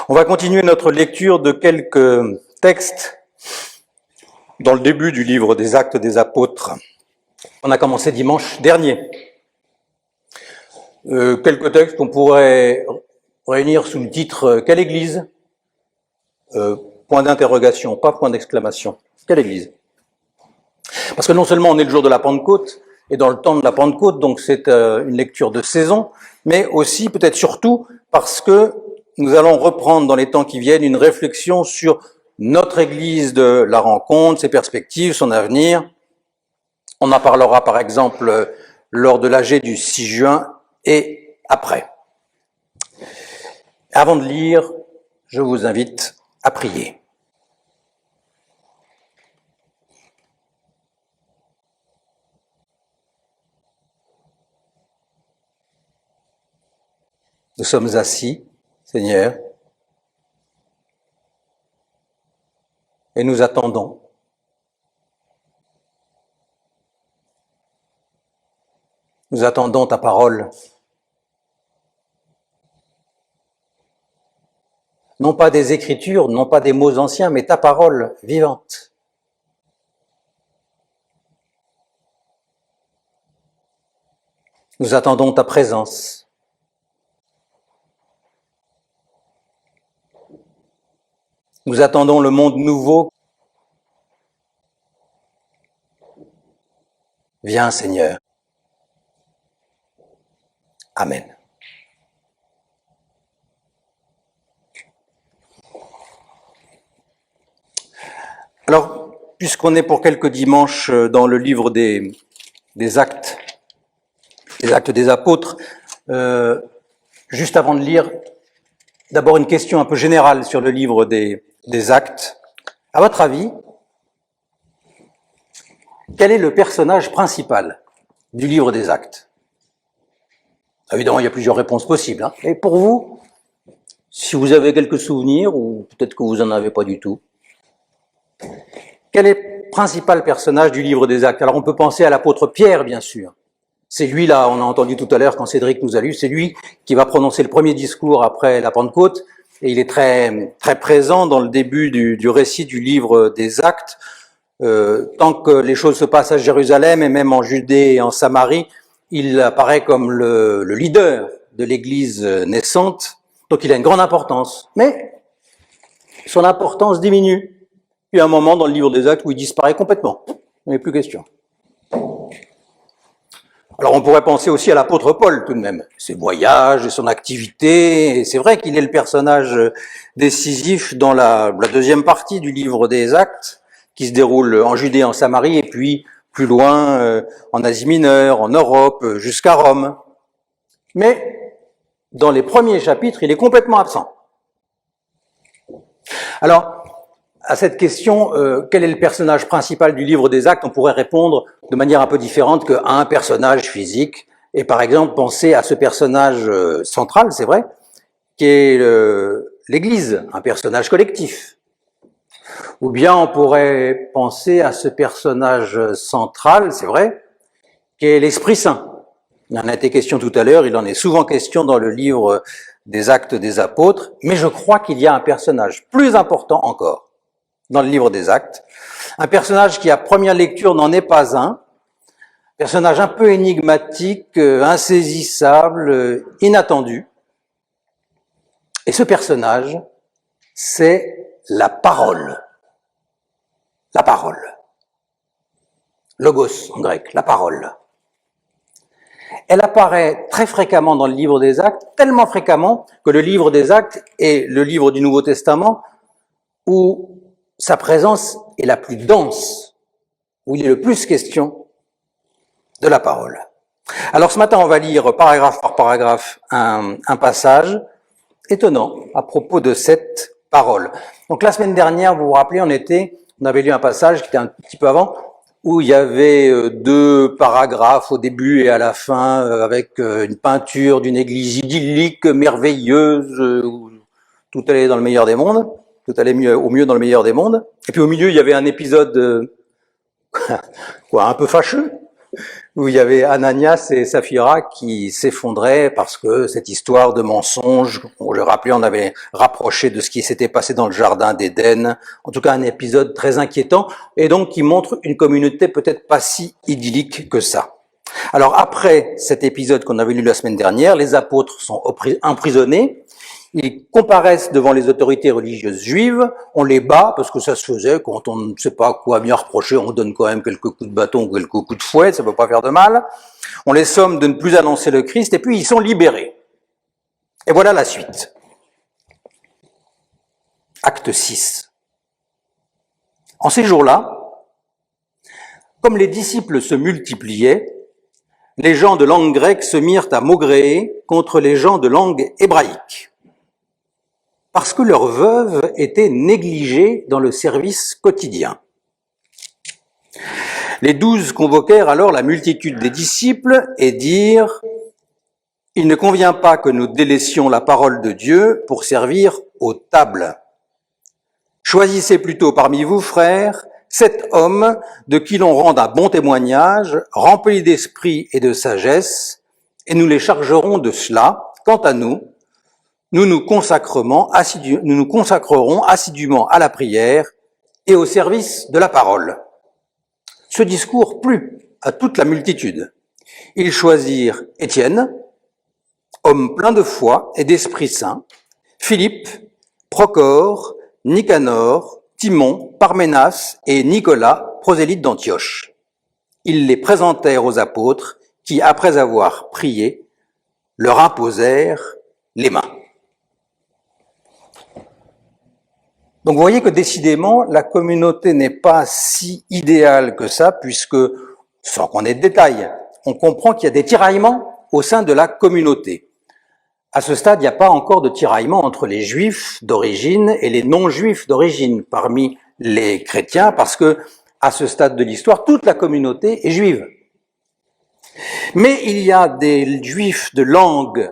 On va continuer notre lecture de quelques textes dans le début du livre des Actes des Apôtres. On a commencé dimanche dernier. Quelques textes qu'on pourrait réunir sous le titre « Quelle Église ?» Point d'interrogation, pas point d'exclamation. Quelle Église? Parce que non seulement on est le jour de la Pentecôte, et dans le temps de la Pentecôte, donc c'est une lecture de saison, mais aussi, peut-être surtout, parce que nous allons reprendre dans les temps qui viennent une réflexion sur notre Église de la rencontre, ses perspectives, son avenir. On en parlera par exemple lors de l'AG du 6 juin et après. Avant de lire, je vous invite à prier. Nous sommes assis, Seigneur, et nous attendons. Nous attendons ta parole. Non pas des Écritures, non pas des mots anciens, mais ta parole vivante. Nous attendons ta présence. Nous attendons le monde nouveau. Viens, Seigneur. Amen. Alors, puisqu'on est pour quelques dimanches dans le livre des Actes, les Actes des Apôtres, juste avant de lire, d'abord une question un peu générale sur le livre des Actes. À votre avis, quel est le personnage principal du livre des Actes? Évidemment, il y a plusieurs réponses possibles. Et pour vous, si vous avez quelques souvenirs, ou peut-être que vous n'en avez pas du tout, quel est le principal personnage du livre des Actes? Alors on peut penser à l'apôtre Pierre, bien sûr. C'est lui, là, on a entendu tout à l'heure quand Cédric nous a lu, c'est lui qui va prononcer le premier discours après la Pentecôte, et il est très, très présent dans le début du récit du livre des Actes. Tant que les choses se passent à Jérusalem et même en Judée et en Samarie, il apparaît comme le leader de l'Église naissante, donc il a une grande importance. Mais son importance diminue. Il y a un moment dans le livre des Actes où il disparaît complètement. Il n'y a plus question. Alors on pourrait penser aussi à l'apôtre Paul tout de même, ses voyages et son activité, et c'est vrai qu'il est le personnage décisif dans la deuxième partie du livre des Actes, qui se déroule en Judée, en Samarie, et puis plus loin en Asie mineure, en Europe, jusqu'à Rome. Mais dans les premiers chapitres, il est complètement absent. Alors, à cette question, quel est le personnage principal du livre des Actes, on pourrait répondre de manière un peu différente qu'à un personnage physique, et par exemple penser à ce personnage central, c'est vrai, qui est l'Église, un personnage collectif. Ou bien on pourrait penser à ce personnage central, c'est vrai, qui est l'Esprit Saint. Il en a été question tout à l'heure, il en est souvent question dans le livre des Actes des Apôtres, mais je crois qu'il y a un personnage plus important encore dans le livre des Actes, un personnage qui à première lecture n'en est pas un personnage un peu énigmatique, insaisissable, inattendu. Et ce personnage, c'est la parole. La parole. Logos en grec, la parole. Elle apparaît très fréquemment dans le livre des Actes, tellement fréquemment que le livre des Actes est le livre du Nouveau Testament où sa présence est la plus dense, où il est le plus question de la parole. Alors ce matin, on va lire paragraphe par paragraphe un passage étonnant à propos de cette parole. Donc la semaine dernière, vous vous rappelez, on avait lu un passage qui était un petit peu avant, où il y avait 2 paragraphes au début et à la fin, avec une peinture d'une église idyllique, merveilleuse, où tout allait dans le meilleur des mondes, tout allait au mieux dans le meilleur des mondes. Et puis au milieu, il y avait un épisode un peu fâcheux, où il y avait Ananias et Saphira qui s'effondraient parce que cette histoire de mensonge, on le rappelait, on avait rapproché de ce qui s'était passé dans le jardin d'Éden. En tout cas, un épisode très inquiétant et donc qui montre une communauté peut-être pas si idyllique que ça. Alors après cet épisode qu'on avait lu la semaine dernière, les apôtres sont emprisonnés. Ils comparaissent devant les autorités religieuses juives, on les bat, parce que ça se faisait, quand on ne sait pas quoi bien reprocher, on donne quand même quelques coups de bâton, quelques coups de fouet, ça ne peut pas faire de mal. On les somme de ne plus annoncer le Christ, et puis ils sont libérés. Et voilà la suite. Acte 6. En ces jours-là, comme les disciples se multipliaient, les gens de langue grecque se mirent à maugréer contre les gens de langue hébraïque, parce que leurs veuves étaient négligées dans le service quotidien. Les 12 convoquèrent alors la multitude des disciples et dirent « Il ne convient pas que nous délaissions la parole de Dieu pour servir aux tables. Choisissez plutôt parmi vous, frères, 7 hommes de qui l'on rende un bon témoignage, remplis d'esprit et de sagesse, et nous les chargerons de cela. Quant à nous, nous nous consacrerons assidûment à la prière et au service de la parole. » Ce discours plut à toute la multitude. Ils choisirent Étienne, homme plein de foi et d'Esprit Saint, Philippe, Procore, Nicanor, Timon, Parménas et Nicolas, prosélyte d'Antioche. Ils les présentèrent aux apôtres qui, après avoir prié, leur imposèrent les mains. Donc vous voyez que décidément, la communauté n'est pas si idéale que ça, puisque, sans qu'on ait de détails, on comprend qu'il y a des tiraillements au sein de la communauté. À ce stade, il n'y a pas encore de tiraillement entre les juifs d'origine et les non-juifs d'origine parmi les chrétiens, parce que, à ce stade de l'histoire, toute la communauté est juive. Mais il y a des juifs de langue,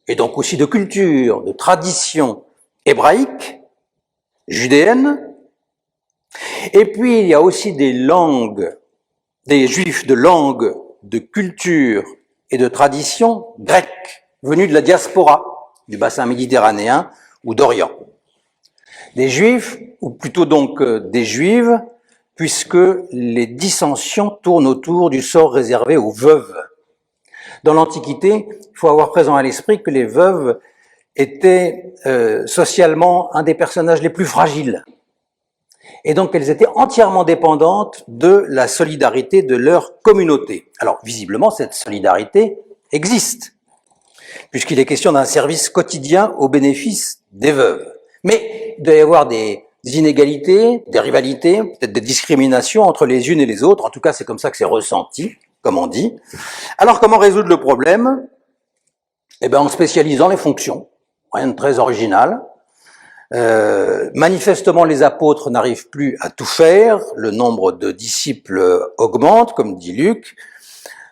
et donc aussi de culture, de tradition hébraïque, judéenne, et puis il y a aussi des juifs de langue, de culture et de tradition grecque, venus de la diaspora, du bassin méditerranéen ou d'Orient. Des juifs, ou plutôt donc des juives, puisque les dissensions tournent autour du sort réservé aux veuves. Dans l'Antiquité, il faut avoir présent à l'esprit que les veuves étaient socialement un des personnages les plus fragiles. Et donc elles étaient entièrement dépendantes de la solidarité de leur communauté. Alors visiblement, cette solidarité existe, puisqu'il est question d'un service quotidien au bénéfice des veuves. Mais il doit y avoir des inégalités, des rivalités, peut-être des discriminations entre les unes et les autres. En tout cas, c'est comme ça que c'est ressenti, comme on dit. Alors comment résoudre le problème ? Eh bien, en spécialisant les fonctions. Rien de très original. Manifestement, les apôtres n'arrivent plus à tout faire, le nombre de disciples augmente, comme dit Luc.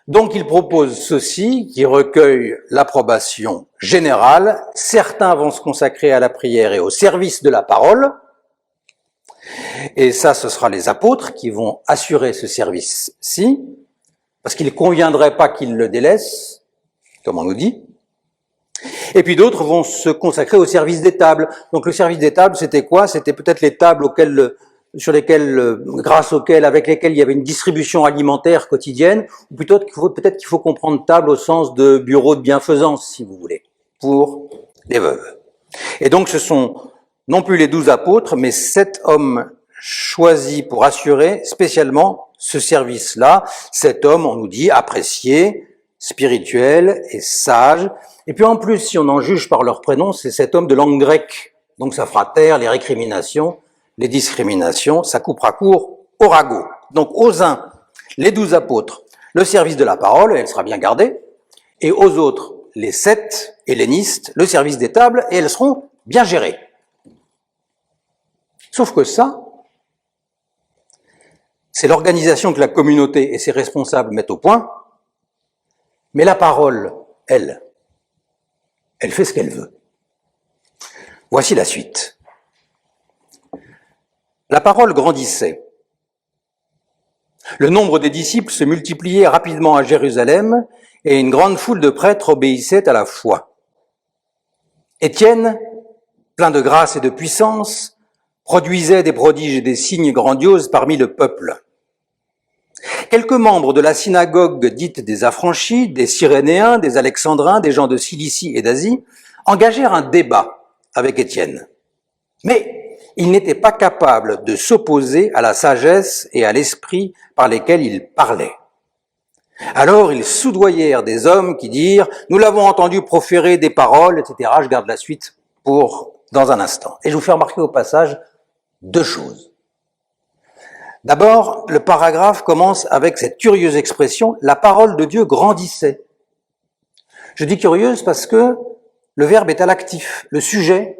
Donc, ils proposent ceci, qui recueille l'approbation générale. Certains vont se consacrer à la prière et au service de la parole. Et ça, ce sera les apôtres qui vont assurer ce service-ci, parce qu'il ne conviendrait pas qu'ils le délaissent, comme on nous dit. Et puis d'autres vont se consacrer au service des tables. Donc le service des tables, c'était quoi ? C'était peut-être les tables avec lesquelles il y avait une distribution alimentaire quotidienne, ou plutôt peut-être qu'il faut comprendre table au sens de bureau de bienfaisance, si vous voulez, pour les veuves. Et donc ce sont non plus les 12 apôtres, mais 7 hommes choisis pour assurer spécialement ce service-là. 7 hommes, on nous dit, appréciés, spirituels et sages. Et puis en plus, si on en juge par leur prénom, c'est 7 hommes de langue grecque. Donc ça fera taire les récriminations, les discriminations, ça coupera court au ragot. Donc aux uns, les 12 apôtres, le service de la parole, elle sera bien gardée, et aux autres, les 7 hellénistes, le service des tables, et elles seront bien gérées. Sauf que ça, c'est l'organisation que la communauté et ses responsables mettent au point, mais la parole, elle fait ce qu'elle veut. Voici la suite. La parole grandissait. Le nombre des disciples se multipliait rapidement à Jérusalem et une grande foule de prêtres obéissait à la foi. Étienne, plein de grâce et de puissance, produisait des prodiges et des signes grandioses parmi le peuple. Quelques membres de la synagogue dite des Affranchis, des Cyrénéens, des Alexandrins, des gens de Cilicie et d'Asie, engagèrent un débat avec Étienne. Mais ils n'étaient pas capables de s'opposer à la sagesse et à l'esprit par lesquels il parlait. Alors ils soudoyèrent des hommes qui dirent « Nous l'avons entendu proférer des paroles, etc. » Je garde la suite pour dans un instant. Et je vous fais remarquer au passage deux choses. D'abord, le paragraphe commence avec cette curieuse expression « La parole de Dieu grandissait ». Je dis curieuse parce que le verbe est à l'actif. Le sujet,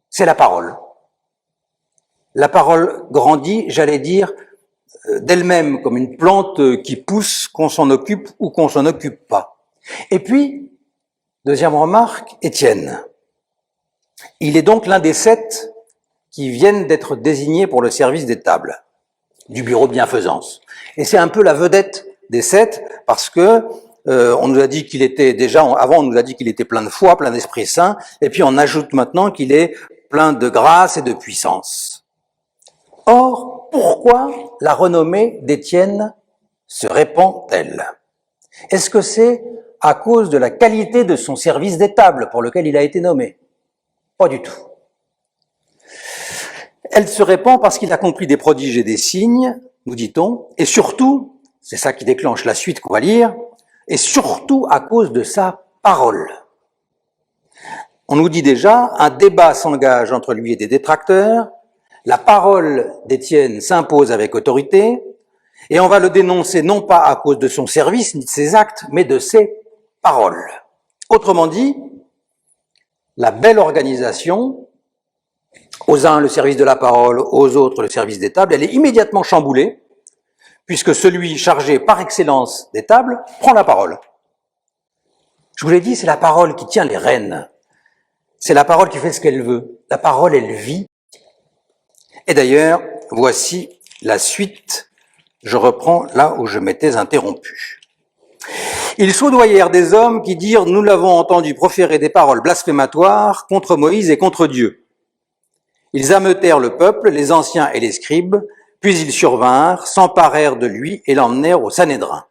c'est la parole. La parole grandit, j'allais dire, d'elle-même, comme une plante qui pousse, qu'on s'en occupe ou qu'on s'en occupe pas. Et puis, deuxième remarque, Étienne. Il est donc l'un des 7 qui viennent d'être désignés pour le service des tables, du bureau de bienfaisance. Et c'est un peu la vedette des 7, parce que on nous a dit qu'il était déjà, avant on nous a dit qu'il était plein de foi, plein d'Esprit Saint, et puis on ajoute maintenant qu'il est plein de grâce et de puissance. Or, pourquoi la renommée d'Étienne se répand-elle? Est-ce que c'est à cause de la qualité de son service des tables pour lequel il a été nommé? Pas du tout. Elle se répand parce qu'il accomplit des prodiges et des signes, nous dit-on, et surtout, c'est ça qui déclenche la suite qu'on va lire, et surtout à cause de sa parole. On nous dit déjà, un débat s'engage entre lui et des détracteurs, la parole d'Étienne s'impose avec autorité, et on va le dénoncer non pas à cause de son service ni de ses actes, mais de ses paroles. Autrement dit, la belle organisation, aux uns le service de la parole, aux autres le service des tables, elle est immédiatement chamboulée, puisque celui chargé par excellence des tables prend la parole. Je vous l'ai dit, c'est la parole qui tient les rênes. C'est la parole qui fait ce qu'elle veut. La parole, elle vit. Et d'ailleurs, voici la suite. Je reprends là où je m'étais interrompu. Ils soudoyèrent des hommes qui dirent « Nous l'avons entendu proférer des paroles blasphématoires contre Moïse et contre Dieu. » Ils ameutèrent le peuple, les anciens et les scribes, puis ils survinrent, s'emparèrent de lui et l'emmenèrent au Sanhédrin.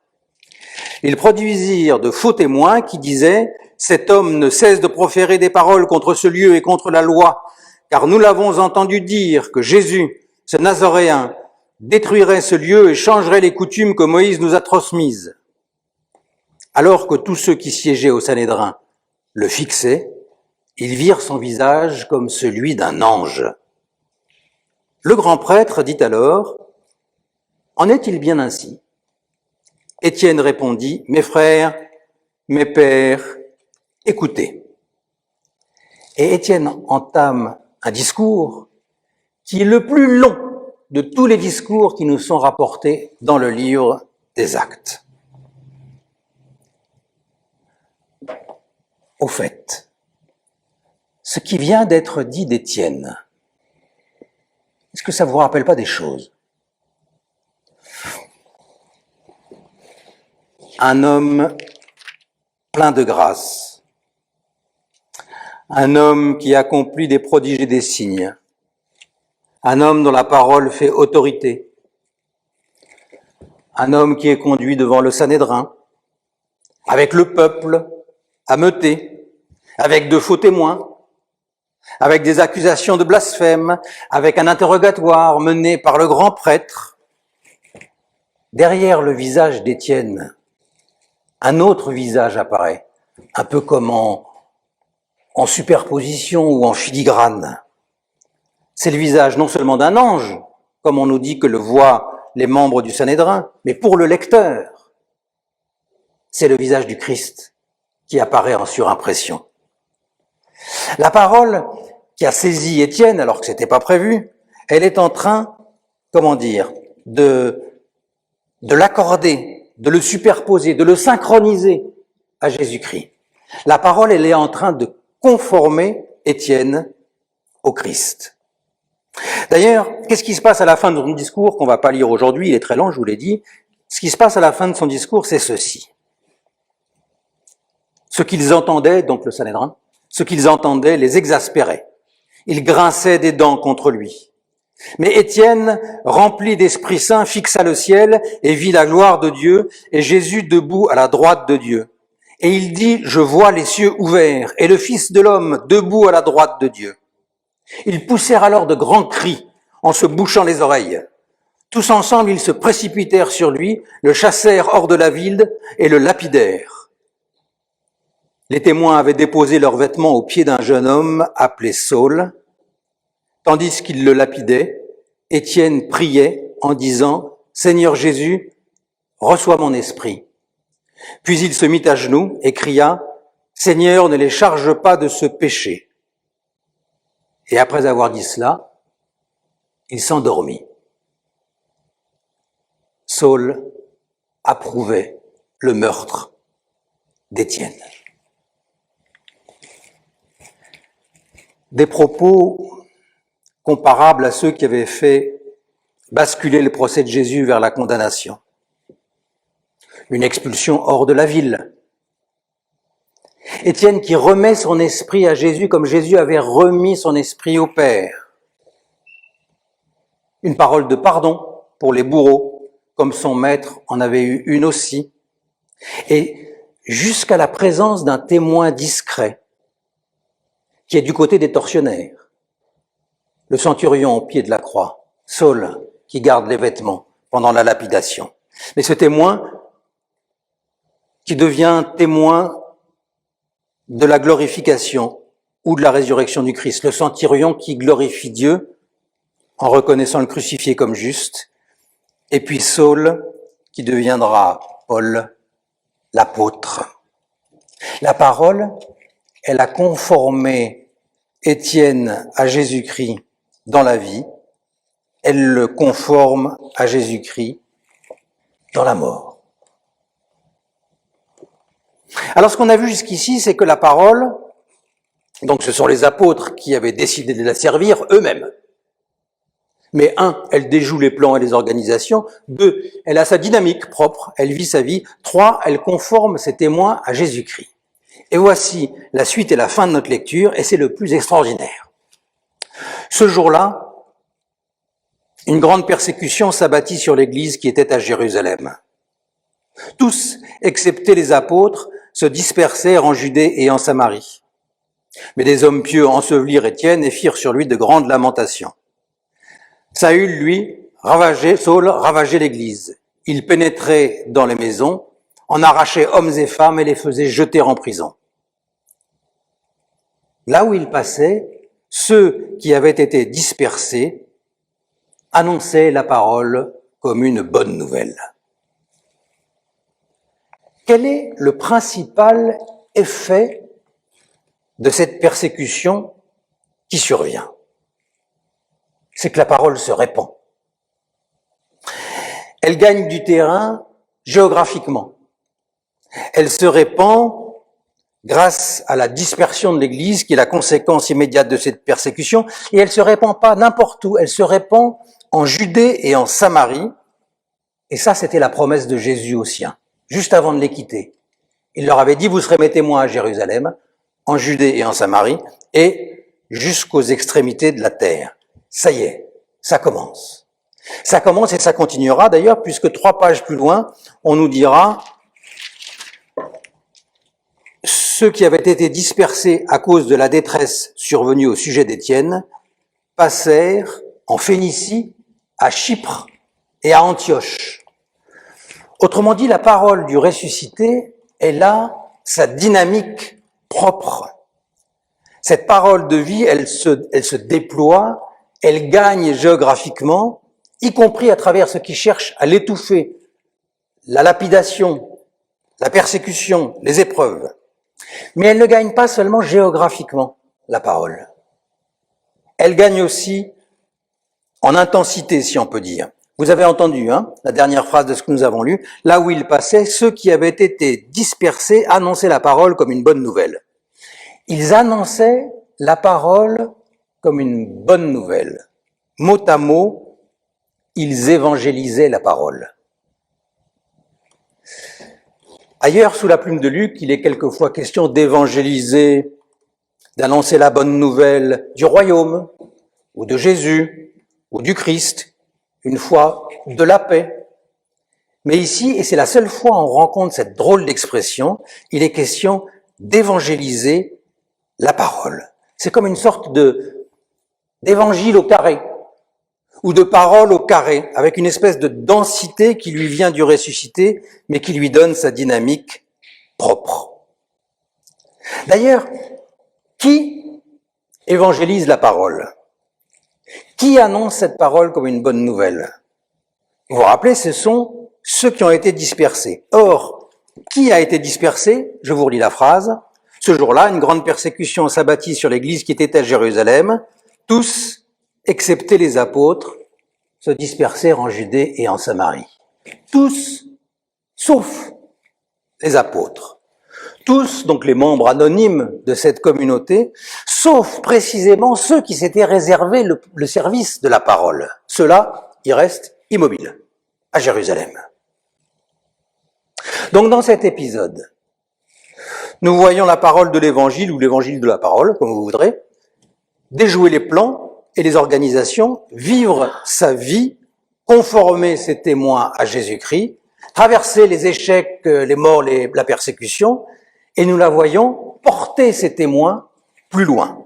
Ils produisirent de faux témoins qui disaient « Cet homme ne cesse de proférer des paroles contre ce lieu et contre la loi, car nous l'avons entendu dire que Jésus, ce Nazaréen, détruirait ce lieu et changerait les coutumes que Moïse nous a transmises. » Alors que tous ceux qui siégeaient au Sanhédrin le fixaient, ils virent son visage comme celui d'un ange. Le grand prêtre dit alors « En est-il bien ainsi ?» Étienne répondit « Mes frères, mes pères, écoutez. » Et Étienne entame un discours qui est le plus long de tous les discours qui nous sont rapportés dans le livre des Actes. Au fait, ce qui vient d'être dit d'Étienne, est-ce que ça ne vous rappelle pas des choses? Un homme plein de grâce, un homme qui accomplit des prodiges et des signes, un homme dont la parole fait autorité, un homme qui est conduit devant le Sanhédrin, avec le peuple ameuté, avec de faux témoins, avec des accusations de blasphème, avec un interrogatoire mené par le grand prêtre. Derrière le visage d'Étienne, un autre visage apparaît, un peu comme en superposition ou en filigrane. C'est le visage non seulement d'un ange, comme on nous dit que le voient les membres du Sanhédrin, mais pour le lecteur, c'est le visage du Christ qui apparaît en surimpression. La parole qui a saisi Étienne, alors que c'était pas prévu, elle est en train, comment dire, de l'accorder, de le superposer, de le synchroniser à Jésus-Christ. La parole, elle est en train de conformer Étienne au Christ. D'ailleurs, qu'est-ce qui se passe à la fin de son discours, qu'on ne va pas lire aujourd'hui, il est très long, je vous l'ai dit. Ce qui se passe à la fin de son discours, c'est ceci. Ce qu'ils entendaient, donc le Sanhédrin, ce qu'ils entendaient les exaspérait. Ils grinçaient des dents contre lui. Mais Étienne, rempli d'Esprit Saint, fixa le ciel et vit la gloire de Dieu et Jésus debout à la droite de Dieu. Et il dit, je vois les cieux ouverts et le Fils de l'homme debout à la droite de Dieu. Ils poussèrent alors de grands cris en se bouchant les oreilles. Tous ensemble, ils se précipitèrent sur lui, le chassèrent hors de la ville et le lapidèrent. Les témoins avaient déposé leurs vêtements aux pieds d'un jeune homme appelé Saul. Tandis qu'ils le lapidaient, Étienne priait en disant « Seigneur Jésus, reçois mon esprit ». Puis il se mit à genoux et cria « Seigneur, ne les charge pas de ce péché ». Et après avoir dit cela, il s'endormit. Saul approuvait le meurtre d'Étienne. Des propos comparables à ceux qui avaient fait basculer le procès de Jésus vers la condamnation. Une expulsion hors de la ville. Étienne qui remet son esprit à Jésus comme Jésus avait remis son esprit au Père. Une parole de pardon pour les bourreaux, comme son maître en avait eu une aussi. Et jusqu'à la présence d'un témoin discret, qui est du côté des tortionnaires. Le centurion au pied de la croix, Saul, qui garde les vêtements pendant la lapidation. Mais ce témoin qui devient témoin de la glorification ou de la résurrection du Christ. Le centurion qui glorifie Dieu en reconnaissant le crucifié comme juste. Et puis Saul qui deviendra Paul, l'apôtre. La parole, elle a conformé Étienne à Jésus-Christ dans la vie. Elle le conforme à Jésus-Christ dans la mort. Alors ce qu'on a vu jusqu'ici, c'est que la parole, donc ce sont les apôtres qui avaient décidé de la servir eux-mêmes. Mais un, elle déjoue les plans et les organisations. Deux, elle a sa dynamique propre, elle vit sa vie. Trois, elle conforme ses témoins à Jésus-Christ. Et voici la suite et la fin de notre lecture, et c'est le plus extraordinaire. Ce jour-là, une grande persécution s'abattit sur l'Église qui était à Jérusalem. Tous, excepté les apôtres, se dispersèrent en Judée et en Samarie. Mais des hommes pieux ensevelirent Étienne et firent sur lui de grandes lamentations. Saul ravageait l'Église. Il pénétrait dans les maisons, en arrachait hommes et femmes et les faisait jeter en prison. Là où il passait, ceux qui avaient été dispersés annonçaient la parole comme une bonne nouvelle. Quel est le principal effet de cette persécution qui survient? C'est que la parole se répand. Elle gagne du terrain géographiquement. Elle se répand grâce à la dispersion de l'Église, qui est la conséquence immédiate de cette persécution, et elle ne se répand pas n'importe où, elle se répand en Judée et en Samarie, et ça c'était la promesse de Jésus aux siens, juste avant de les quitter. Il leur avait dit, vous serez mes témoins à Jérusalem, en Judée et en Samarie, et jusqu'aux extrémités de la terre. Ça y est, ça commence. Ça commence et ça continuera d'ailleurs, puisque 3 pages plus loin, on nous dira ceux qui avaient été dispersés à cause de la détresse survenue au sujet d'Étienne passèrent en Phénicie, à Chypre et à Antioche. Autrement dit, la parole du ressuscité, elle a sa dynamique propre. Cette parole de vie, elle se déploie, elle gagne géographiquement, y compris à travers ceux qui cherchent à l'étouffer, la lapidation, la persécution, les épreuves. Mais elle ne gagne pas seulement géographiquement, la parole. Elle gagne aussi en intensité, si on peut dire. Vous avez entendu la dernière phrase de ce que nous avons lu. Là où il passait, ceux qui avaient été dispersés annonçaient la parole comme une bonne nouvelle. Ils annonçaient la parole comme une bonne nouvelle. mot à mot, ils évangélisaient la parole. Ailleurs, sous la plume de Luc, il est quelquefois question d'évangéliser, d'annoncer la bonne nouvelle du royaume, ou de Jésus, ou du Christ, une fois de la paix. Mais ici, et c'est la seule fois où on rencontre cette drôle d'expression, il est question d'évangéliser la parole. C'est comme une sorte d'évangile au carré, ou de parole au carré, avec une espèce de densité qui lui vient du ressuscité, mais qui lui donne sa dynamique propre. D'ailleurs, qui évangélise la parole? Qui annonce cette parole comme une bonne nouvelle? Vous vous rappelez, ce sont ceux qui ont été dispersés. Or, qui a été dispersé? Je vous relis la phrase. Ce jour-là, une grande persécution s'abattit sur l'église qui était à Jérusalem. Tous, excepté les apôtres, se dispersèrent en Judée et en Samarie. Tous, sauf les apôtres. Tous, donc les membres anonymes de cette communauté, sauf précisément ceux qui s'étaient réservés le service de la parole. Ceux-là, ils restent immobiles à Jérusalem. Donc dans cet épisode, nous voyons la parole de l'évangile ou l'évangile de la parole, comme vous voudrez, déjouer les plans et les organisations, vivre sa vie, conformer ses témoins à Jésus-Christ, traverser les échecs, les morts, la persécution, et nous la voyons porter ses témoins plus loin.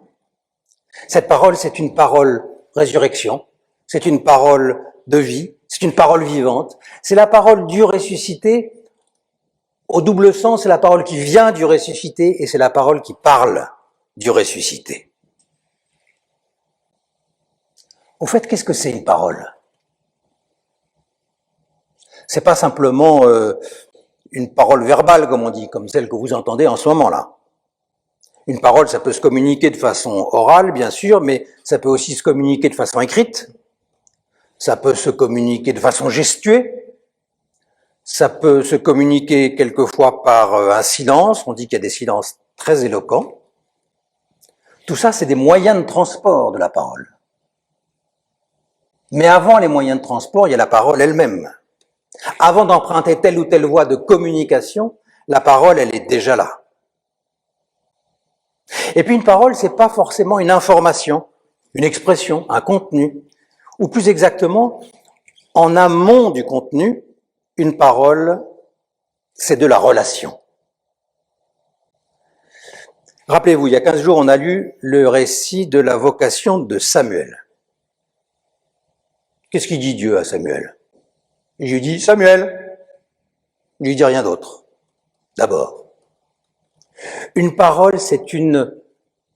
Cette parole, c'est une parole résurrection, c'est une parole de vie, c'est une parole vivante, c'est la parole du ressuscité. Au double sens, c'est la parole qui vient du ressuscité et c'est la parole qui parle du ressuscité. Au fait, qu'est-ce que c'est une parole? C'est pas simplement une parole verbale, comme on dit, comme celle que vous entendez en ce moment-là. Une parole, ça peut se communiquer de façon orale, bien sûr, mais ça peut aussi se communiquer de façon écrite, ça peut se communiquer de façon gestuelle, ça peut se communiquer quelquefois par un silence, on dit qu'il y a des silences très éloquents. Tout ça, c'est des moyens de transport de la parole. Mais avant les moyens de transport, il y a la parole elle-même. Avant d'emprunter telle ou telle voie de communication, la parole, elle est déjà là. Et puis une parole, c'est pas forcément une information, une expression, un contenu. Ou plus exactement, en amont du contenu, une parole, c'est de la relation. Rappelez-vous, il y a 15 jours, on a lu le récit de la vocation de Samuel. Qu'est-ce qu'il dit Dieu à Samuel? Il lui dit « Samuel ». Il lui dit rien d'autre. D'abord. Une parole, c'est une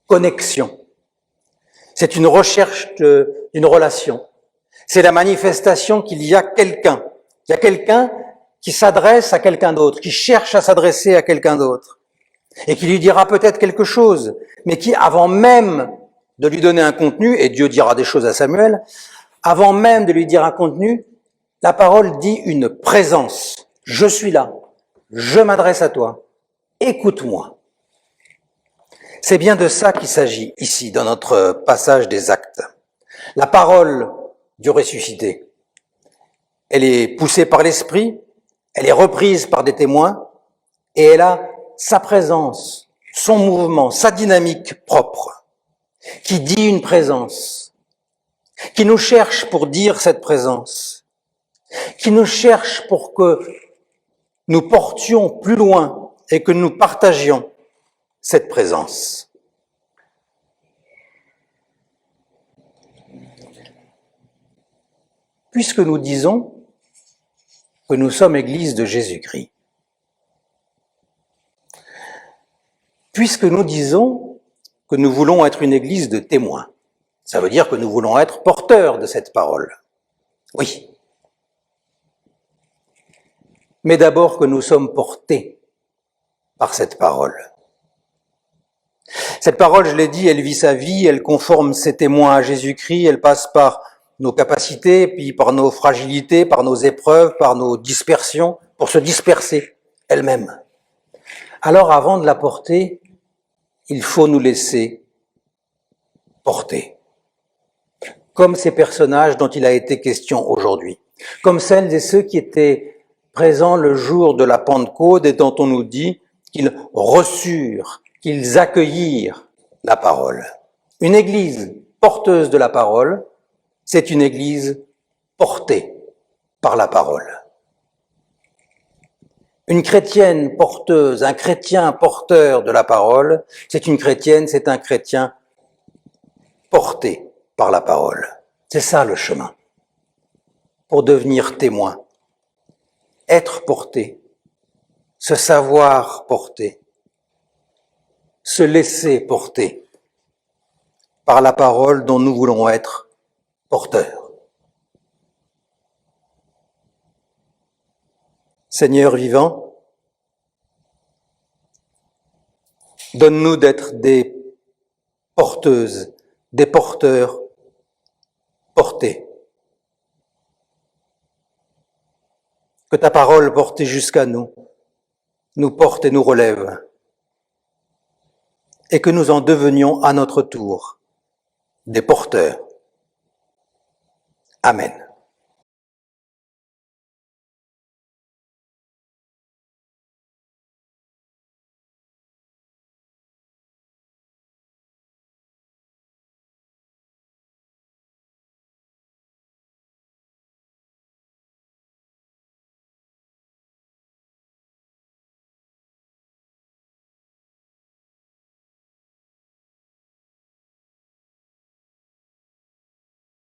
connexion. C'est une recherche d'une relation. C'est la manifestation qu'il y a quelqu'un. Il y a quelqu'un qui s'adresse à quelqu'un d'autre, qui cherche à s'adresser à quelqu'un d'autre, et qui lui dira peut-être quelque chose, mais qui, avant même de lui donner un contenu, et Dieu dira des choses à Samuel, avant même de lui dire un contenu, la parole dit une présence. Je suis là, je m'adresse à toi, écoute-moi. C'est bien de ça qu'il s'agit ici, dans notre passage des Actes. La parole du ressuscité, elle est poussée par l'Esprit, elle est reprise par des témoins, et elle a sa présence, son mouvement, sa dynamique propre, qui dit une présence, qui nous cherche pour dire cette présence, qui nous cherche pour que nous portions plus loin et que nous partagions cette présence. Puisque nous disons que nous sommes Église de Jésus-Christ, puisque nous disons que nous voulons être une Église de témoins, ça veut dire que nous voulons être porteurs de cette parole. Oui. Mais d'abord que nous sommes portés par cette parole. Cette parole, je l'ai dit, elle vit sa vie, elle conforme ses témoins à Jésus-Christ, elle passe par nos capacités, puis par nos fragilités, par nos épreuves, par nos dispersions, pour se disperser elle-même. Alors avant de la porter, il faut nous laisser porter. comme ces personnages dont il a été question aujourd'hui, comme celles et ceux qui étaient présents le jour de la Pentecôte et dont on nous dit qu'ils reçurent, qu'ils accueillirent la parole. Une église porteuse de la parole, c'est une église portée par la parole. Une chrétienne porteuse, un chrétien porteur de la parole, c'est une chrétienne, c'est un chrétien porté par la parole. C'est ça le chemin. Pour devenir témoin, être porté, se savoir porter, se laisser porter par la parole dont nous voulons être porteurs. Seigneur vivant, donne-nous d'être des porteuses, des porteurs portés. Que ta parole portée jusqu'à nous porte et nous relève, et que nous en devenions à notre tour des porteurs. Amen.